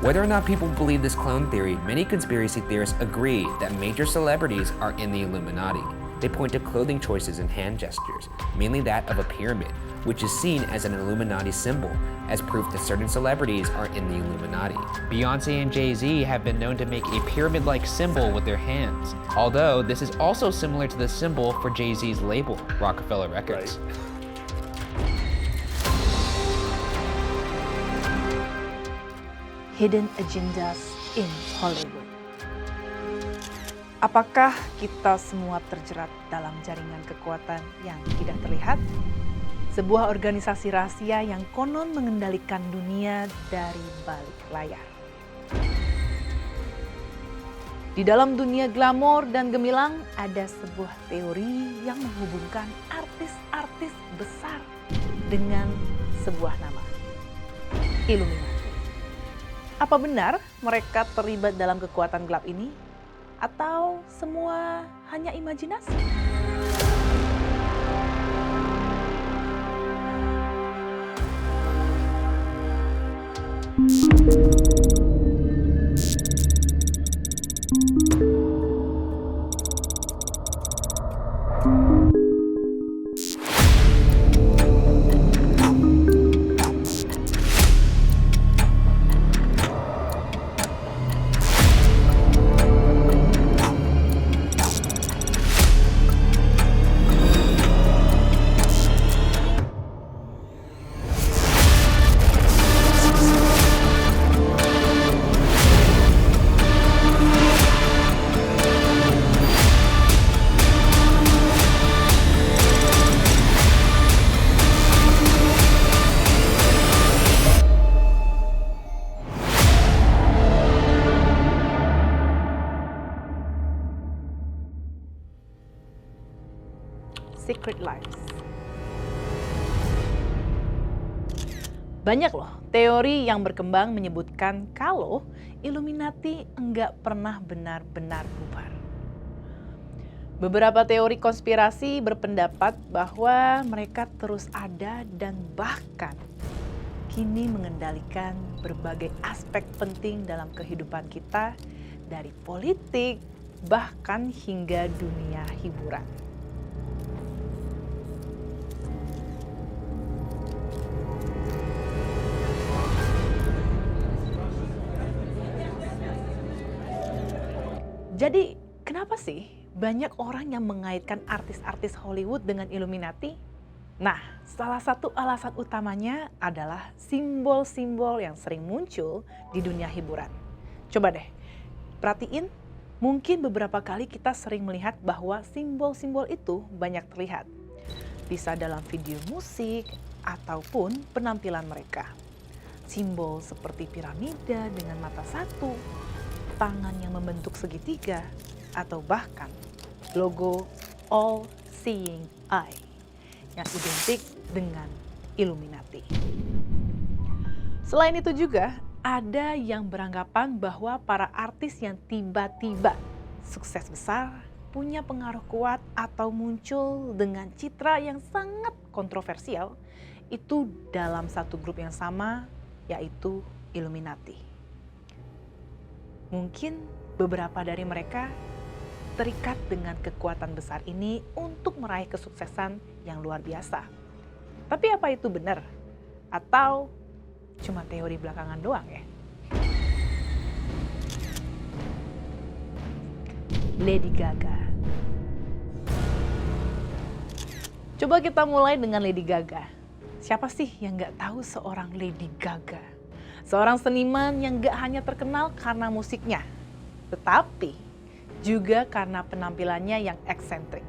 Whether or not people believe this clone theory, many conspiracy theorists agree that major celebrities are in the Illuminati. They point to clothing choices and hand gestures, mainly that of a pyramid, which is seen as an Illuminati symbol, as proof that certain celebrities are in the Illuminati. Beyonce and Jay-Z have been known to make a pyramid-like symbol with their hands, although this is also similar to the symbol for Jay-Z's label, Rockefeller Records. Hidden agendas in Hollywood. Apakah kita semua terjerat dalam jaringan kekuatan yang tidak terlihat? Sebuah organisasi rahasia yang konon mengendalikan dunia dari balik layar. Di dalam dunia glamor dan gemilang ada sebuah teori yang menghubungkan artis-artis besar dengan sebuah nama, Illuminati. Apa benar mereka terlibat dalam kekuatan gelap ini? Atau semua hanya imajinasi? Secret Lives. Banyak loh teori yang berkembang menyebutkan kalau Illuminati enggak pernah benar-benar bubar. Beberapa teori konspirasi berpendapat bahwa mereka terus ada dan bahkan kini mengendalikan berbagai aspek penting dalam kehidupan kita, dari politik bahkan hingga dunia hiburan. Jadi, kenapa sih banyak orang yang mengaitkan artis-artis Hollywood dengan Illuminati? Nah, salah satu alasan utamanya adalah simbol-simbol yang sering muncul di dunia hiburan. Coba deh, perhatiin, mungkin beberapa kali kita sering melihat bahwa simbol-simbol itu banyak terlihat. Bisa dalam video musik ataupun penampilan mereka. Simbol seperti piramida dengan mata satu, tangan yang membentuk segitiga, atau bahkan logo All Seeing Eye yang identik dengan Illuminati. Selain itu juga ada yang beranggapan bahwa para artis yang tiba-tiba sukses besar, punya pengaruh kuat atau muncul dengan citra yang sangat kontroversial itu dalam satu grup yang sama, yaitu Illuminati. Mungkin beberapa dari mereka terikat dengan kekuatan besar ini untuk meraih kesuksesan yang luar biasa. Tapi apa itu benar? Atau cuma teori belakangan doang ya? Lady Gaga. Coba kita mulai dengan Lady Gaga. Siapa sih yang nggak tahu seorang Lady Gaga? Seorang seniman yang gak hanya terkenal karena musiknya, tetapi juga karena penampilannya yang eksentrik.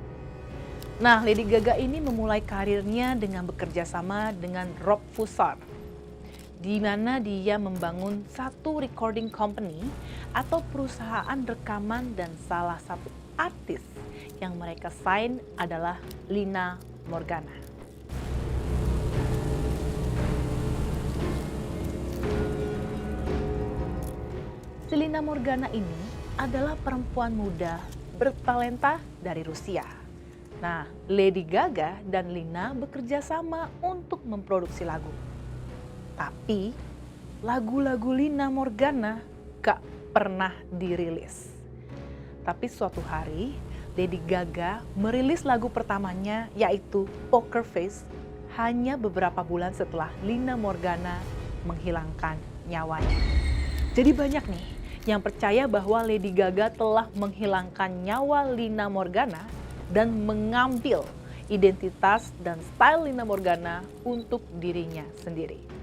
Nah, Lady Gaga ini memulai karirnya dengan bekerja sama dengan Rob Fusar, di mana dia membangun satu recording company atau perusahaan rekaman, dan salah satu artis yang mereka sign adalah Lina Morgana. Lina Morgana ini adalah perempuan muda bertalenta dari Rusia. Nah, Lady Gaga dan Lina bekerja sama untuk memproduksi lagu. Tapi lagu-lagu Lina Morgana gak pernah dirilis. Tapi suatu hari, Lady Gaga merilis lagu pertamanya yaitu Poker Face hanya beberapa bulan setelah Lina Morgana menghilangkan nyawanya. Jadi banyak nih yang percaya bahwa Lady Gaga telah menghilangkan nyawa Lina Morgana dan mengambil identitas dan style Lina Morgana untuk dirinya sendiri.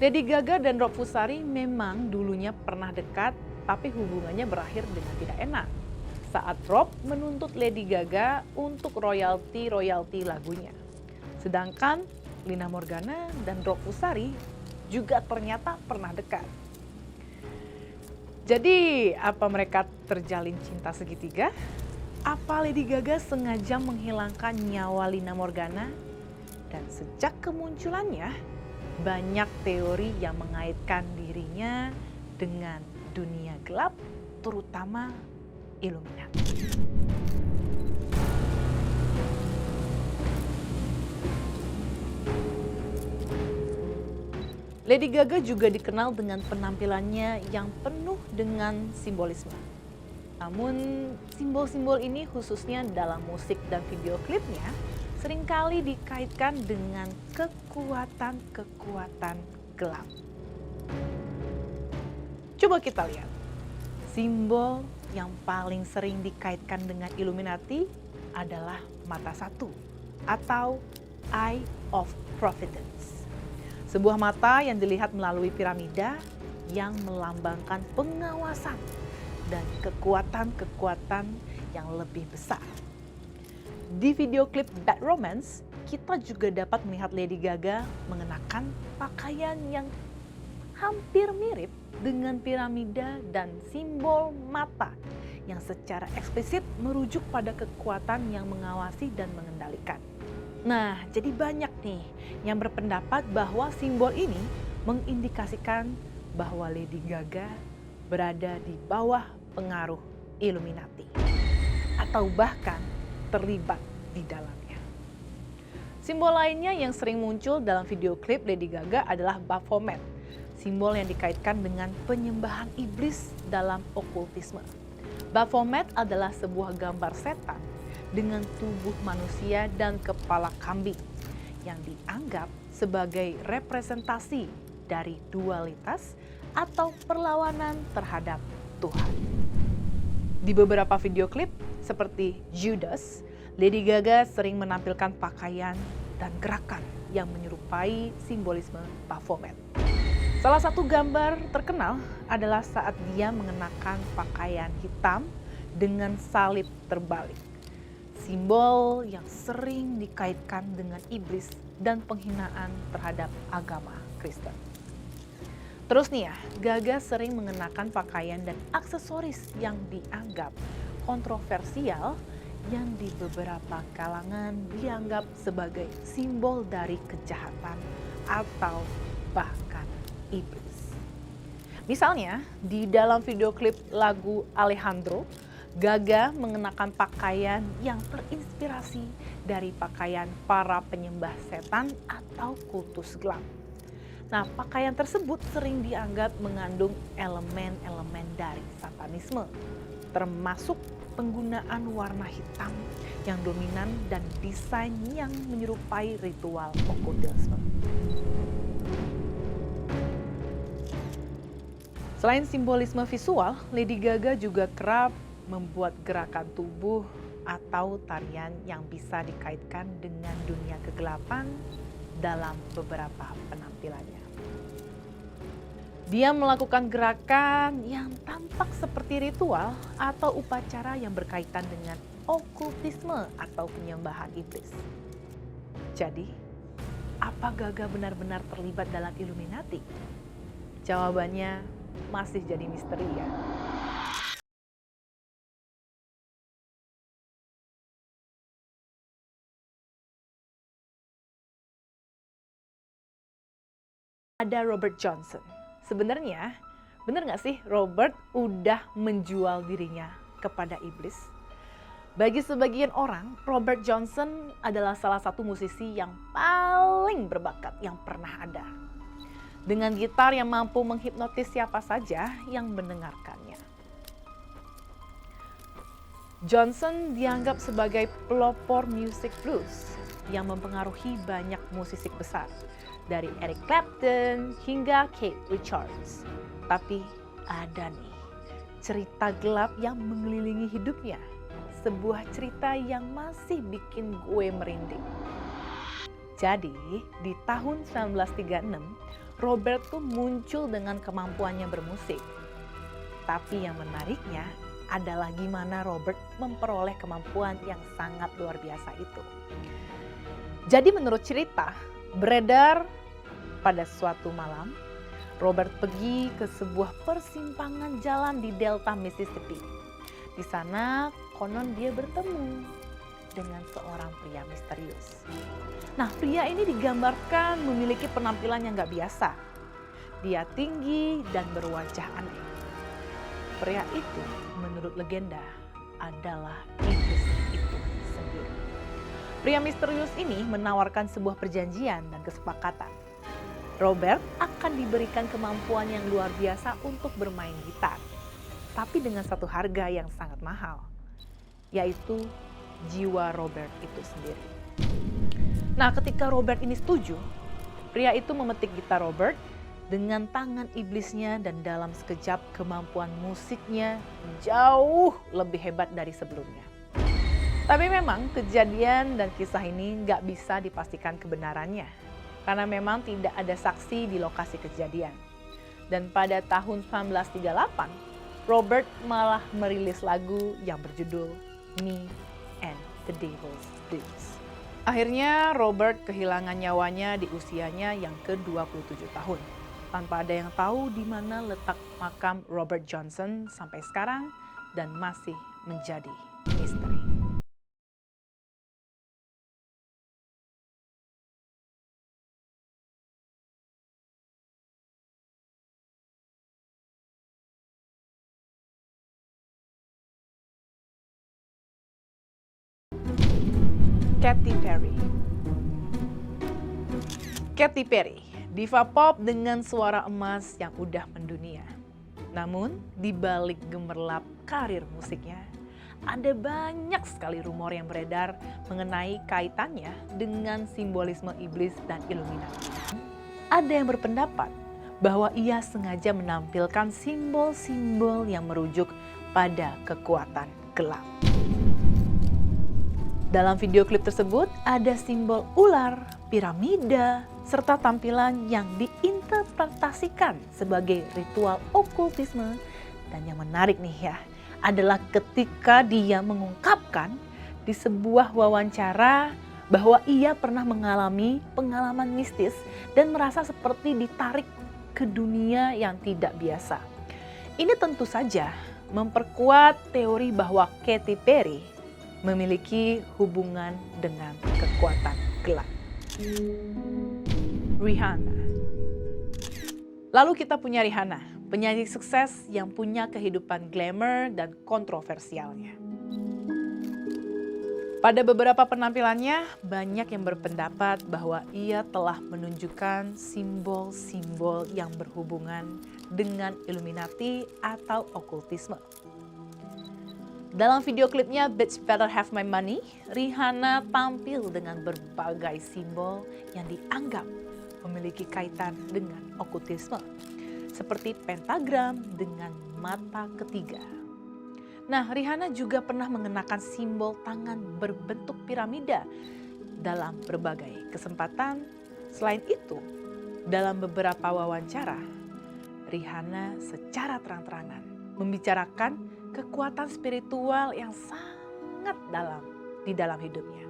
Lady Gaga dan Rob Fusari memang dulunya pernah dekat, tapi hubungannya berakhir dengan tidak enak saat Rob menuntut Lady Gaga untuk royalti lagunya. Sedangkan Lina Morgana dan Rob Fusari juga ternyata pernah dekat. Jadi, apa mereka terjalin cinta segitiga? Apa Lady Gaga sengaja menghilangkan nyawa Lina Morgana? Dan sejak kemunculannya, banyak teori yang mengaitkan dirinya dengan dunia gelap, terutama Illuminati. Lady Gaga juga dikenal dengan penampilannya yang penuh dengan simbolisme. Namun simbol-simbol ini khususnya dalam musik dan video klipnya seringkali dikaitkan dengan kekuatan-kekuatan gelap. Coba kita lihat. Simbol yang paling sering dikaitkan dengan Illuminati adalah mata satu atau Eye of Providence. Sebuah mata yang dilihat melalui piramida yang melambangkan pengawasan dan kekuatan-kekuatan yang lebih besar. Di video klip Bad Romance, kita juga dapat melihat Lady Gaga mengenakan pakaian yang hampir mirip dengan piramida dan simbol mata yang secara eksplisit merujuk pada kekuatan yang mengawasi dan mengendalikan. Nah, jadi banyak nih yang berpendapat bahwa simbol ini mengindikasikan bahwa Lady Gaga berada di bawah pengaruh Illuminati atau bahkan terlibat di dalamnya. Simbol lainnya yang sering muncul dalam video klip Lady Gaga adalah Baphomet, simbol yang dikaitkan dengan penyembahan iblis dalam okultisme. Baphomet adalah sebuah gambar setan dengan tubuh manusia dan kepala kambing yang dianggap sebagai representasi dari dualitas atau perlawanan terhadap Tuhan. Di beberapa video klip seperti Judas, Lady Gaga sering menampilkan pakaian dan gerakan yang menyerupai simbolisme Baphomet. Salah satu gambar terkenal adalah saat dia mengenakan pakaian hitam dengan salib terbalik. Simbol yang sering dikaitkan dengan iblis dan penghinaan terhadap agama Kristen. Terus nih ya, Gaga sering mengenakan pakaian dan aksesoris yang dianggap kontroversial yang di beberapa kalangan dianggap sebagai simbol dari kejahatan atau bahkan iblis. Misalnya, di dalam video klip lagu Alejandro, Gaga mengenakan pakaian yang terinspirasi dari pakaian para penyembah setan atau kultus gelap. Nah, pakaian tersebut sering dianggap mengandung elemen-elemen dari satanisme, termasuk penggunaan warna hitam yang dominan dan desain yang menyerupai ritual okkultisme. Selain simbolisme visual, Lady Gaga juga kerap membuat gerakan tubuh atau tarian yang bisa dikaitkan dengan dunia kegelapan dalam beberapa penampilannya. Dia melakukan gerakan yang tampak seperti ritual atau upacara yang berkaitan dengan okultisme atau penyembahan iblis. Jadi, apa Gaga benar-benar terlibat dalam Illuminati? Jawabannya masih jadi misteri ya. Ada Robert Johnson. Sebenarnya, benar nggak sih Robert udah menjual dirinya kepada iblis? Bagi sebagian orang, Robert Johnson adalah salah satu musisi yang paling berbakat yang pernah ada. Dengan gitar yang mampu menghipnotis siapa saja yang mendengarkannya. Johnson dianggap sebagai pelopor musik blues yang mempengaruhi banyak musisi besar, dari Eric Clapton hingga Keith Richards. Tapi ada nih cerita gelap yang mengelilingi hidupnya, sebuah cerita yang masih bikin gue merinding. Jadi di tahun 1936, Robert tuh muncul dengan kemampuannya bermusik. Tapi yang menariknya adalah gimana Robert memperoleh kemampuan yang sangat luar biasa itu. Jadi menurut cerita, beredar pada suatu malam, Robert pergi ke sebuah persimpangan jalan di delta Mississippi. Di sana konon dia bertemu dengan seorang pria misterius. Nah, pria ini digambarkan memiliki penampilan yang gak biasa. Dia tinggi dan berwajah aneh. Pria itu menurut legenda adalah iblis itu sendiri. Pria misterius ini menawarkan sebuah perjanjian dan kesepakatan. Robert akan diberikan kemampuan yang luar biasa untuk bermain gitar, tapi dengan satu harga yang sangat mahal, yaitu jiwa Robert itu sendiri. Nah, ketika Robert ini setuju, pria itu memetik gitar Robert dengan tangan iblisnya, dan dalam sekejap kemampuan musiknya jauh lebih hebat dari sebelumnya. Tapi memang kejadian dan kisah ini nggak bisa dipastikan kebenarannya, karena memang tidak ada saksi di lokasi kejadian. Dan pada tahun 1938, Robert malah merilis lagu yang berjudul Me and the Devil's Blues. Akhirnya Robert kehilangan nyawanya di usianya yang ke-27 tahun. Tanpa ada yang tahu di mana letak makam Robert Johnson sampai sekarang, dan masih menjadi misteri. Katy Perry. Katy Perry, diva pop dengan suara emas yang udah mendunia. Namun, di balik gemerlap karir musiknya, ada banyak sekali rumor yang beredar mengenai kaitannya dengan simbolisme iblis dan Illuminati. Ada yang berpendapat bahwa ia sengaja menampilkan simbol-simbol yang merujuk pada kekuatan gelap. Dalam video klip tersebut ada simbol ular, piramida, serta tampilan yang diinterpretasikan sebagai ritual okultisme. Dan yang menarik nih ya, adalah ketika dia mengungkapkan di sebuah wawancara bahwa ia pernah mengalami pengalaman mistis dan merasa seperti ditarik ke dunia yang tidak biasa. Ini tentu saja memperkuat teori bahwa Katy Perry memiliki hubungan dengan kekuatan gelap. Rihanna. Lalu kita punya Rihanna, penyanyi sukses yang punya kehidupan glamour dan kontroversialnya. Pada beberapa penampilannya, banyak yang berpendapat bahwa ia telah menunjukkan simbol-simbol yang berhubungan dengan Illuminati atau okultisme. Dalam video klipnya Bitch Better Have My Money, Rihanna tampil dengan berbagai simbol yang dianggap memiliki kaitan dengan okultisme, seperti pentagram dengan mata ketiga. Nah, Rihanna juga pernah mengenakan simbol tangan berbentuk piramida dalam berbagai kesempatan. Selain itu, dalam beberapa wawancara, Rihanna secara terang-terangan membicarakan kekuatan spiritual yang sangat dalam di dalam hidupnya,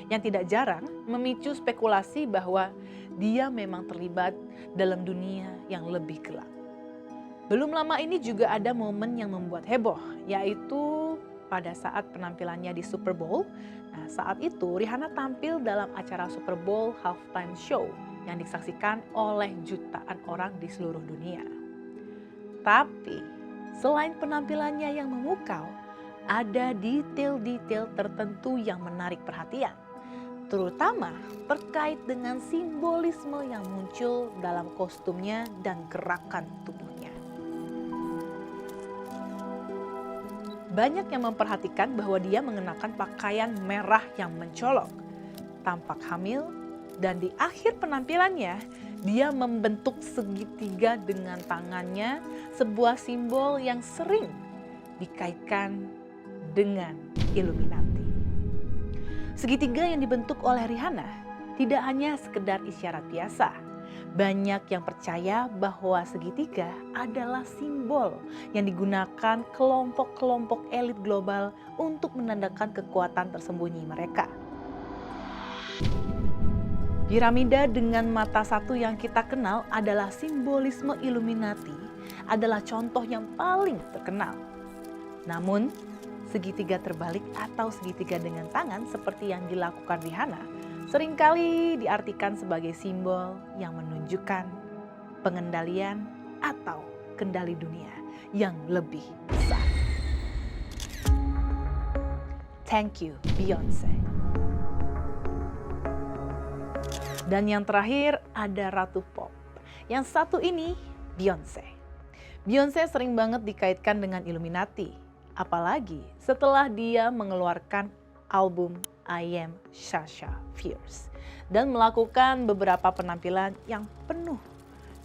yang tidak jarang memicu spekulasi bahwa dia memang terlibat dalam dunia yang lebih gelap. Belum lama ini juga ada momen yang membuat heboh, yaitu pada saat penampilannya di Super Bowl. Nah, saat itu Rihanna tampil dalam acara Super Bowl halftime show yang disaksikan oleh jutaan orang di seluruh dunia. Tapi selain penampilannya yang memukau, ada detail-detail tertentu yang menarik perhatian, terutama terkait dengan simbolisme yang muncul dalam kostumnya dan gerakan tubuhnya. Banyak yang memperhatikan bahwa dia mengenakan pakaian merah yang mencolok, tampak hamil, dan di akhir penampilannya dia membentuk segitiga dengan tangannya, sebuah simbol yang sering dikaitkan dengan Illuminati. Segitiga yang dibentuk oleh Rihanna tidak hanya sekedar isyarat biasa. Banyak yang percaya bahwa segitiga adalah simbol yang digunakan kelompok-kelompok elit global untuk menandakan kekuatan tersembunyi mereka. Piramida dengan mata satu yang kita kenal adalah simbolisme Illuminati, adalah contoh yang paling terkenal. Namun, segitiga terbalik atau segitiga dengan tangan seperti yang dilakukan Rihanna seringkali diartikan sebagai simbol yang menunjukkan pengendalian atau kendali dunia yang lebih besar. Thank you, Beyonce. Dan yang terakhir ada Ratu Pop. Yang satu ini Beyonce. Beyonce sering banget dikaitkan dengan Illuminati, apalagi setelah dia mengeluarkan album I Am Sasha Fierce dan melakukan beberapa penampilan yang penuh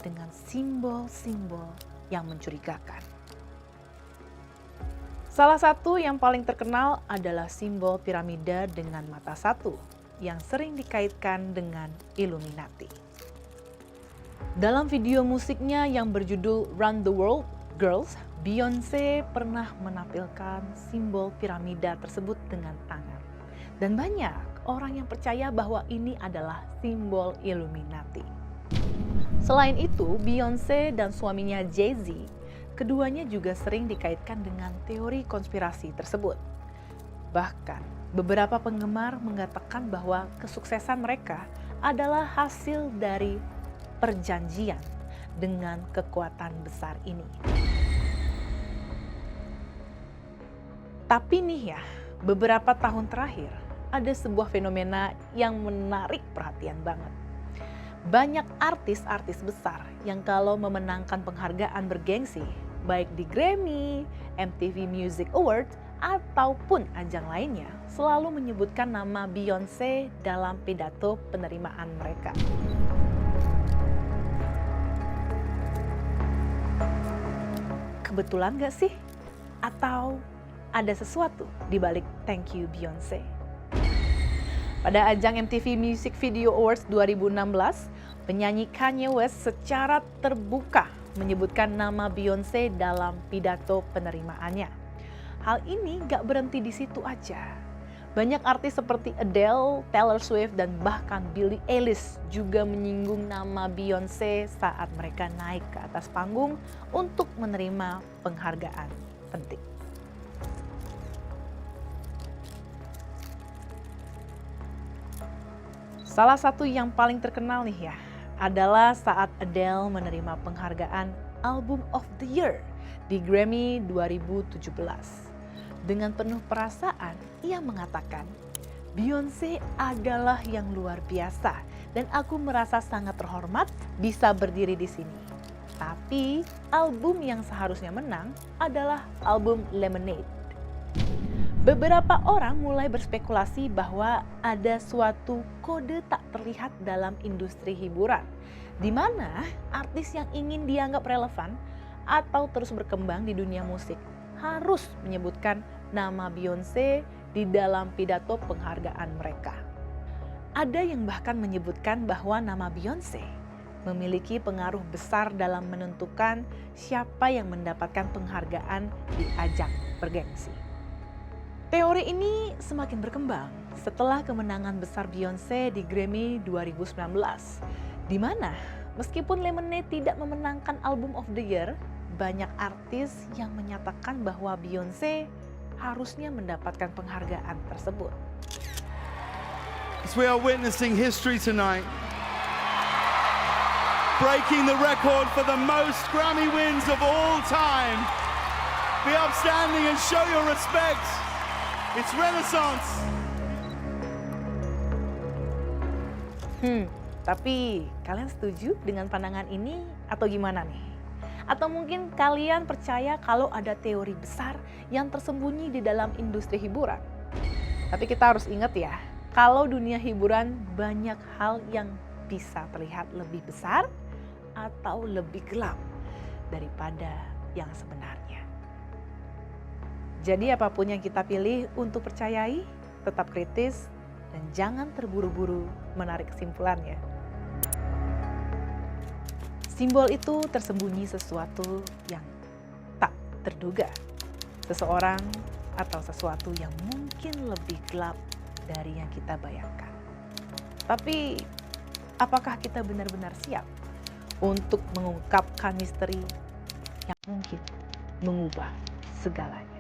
dengan simbol-simbol yang mencurigakan. Salah satu yang paling terkenal adalah simbol piramida dengan mata satu yang sering dikaitkan dengan Illuminati. Dalam video musiknya yang berjudul Run the World Girls, Beyonce pernah menampilkan simbol piramida tersebut dengan tangan. Dan banyak orang yang percaya bahwa ini adalah simbol Illuminati. Selain itu, Beyonce dan suaminya Jay-Z, keduanya juga sering dikaitkan dengan teori konspirasi tersebut. Bahkan, beberapa penggemar mengatakan bahwa kesuksesan mereka adalah hasil dari perjanjian dengan kekuatan besar ini. Tapi nih ya, beberapa tahun terakhir ada sebuah fenomena yang menarik perhatian banget. Banyak artis-artis besar yang kalau memenangkan penghargaan bergengsi, baik di Grammy, MTV Music Awards, ataupun ajang lainnya, selalu menyebutkan nama Beyonce dalam pidato penerimaan mereka. Kebetulan gak sih? Atau ada sesuatu di balik thank you Beyonce? Pada ajang MTV Music Video Awards 2016, penyanyi Kanye West secara terbuka menyebutkan nama Beyonce dalam pidato penerimaannya. Hal ini gak berhenti di situ aja. Banyak artis seperti Adele, Taylor Swift, dan bahkan Billie Eilish juga menyinggung nama Beyonce saat mereka naik ke atas panggung untuk menerima penghargaan penting. Salah satu yang paling terkenal nih ya, adalah saat Adele menerima penghargaan Album of the Year di Grammy 2017. Dengan penuh perasaan, ia mengatakan, Beyonce adalah yang luar biasa dan aku merasa sangat terhormat bisa berdiri di sini. Tapi album yang seharusnya menang adalah album Lemonade. Beberapa orang mulai berspekulasi bahwa ada suatu kode tak terlihat dalam industri hiburan, di mana artis yang ingin dianggap relevan atau terus berkembang di dunia musik harus menyebutkan nama Beyonce di dalam pidato penghargaan mereka. Ada yang bahkan menyebutkan bahwa nama Beyonce memiliki pengaruh besar dalam menentukan siapa yang mendapatkan penghargaan di ajang bergengsi. Teori ini semakin berkembang setelah kemenangan besar Beyonce di Grammy 2019, di mana meskipun Lemonade tidak memenangkan Album of the Year, banyak artis yang menyatakan bahwa Beyonce harusnya mendapatkan penghargaan tersebut. As we are witnessing history tonight, breaking the record for the most Grammy wins of all time. Be upstanding and show your respect. It's Renaissance. Tapi kalian setuju dengan pandangan ini atau gimana nih? Atau mungkin kalian percaya kalau ada teori besar yang tersembunyi di dalam industri hiburan? Tapi kita harus ingat ya, kalau dunia hiburan banyak hal yang bisa terlihat lebih besar atau lebih gelap daripada yang sebenarnya. Jadi apapun yang kita pilih untuk percayai, tetap kritis dan jangan terburu-buru menarik kesimpulannya. Simbol itu tersembunyi sesuatu yang tak terduga. Seseorang atau sesuatu yang mungkin lebih gelap dari yang kita bayangkan. Tapi apakah kita benar-benar siap untuk mengungkapkan misteri yang mungkin mengubah segalanya?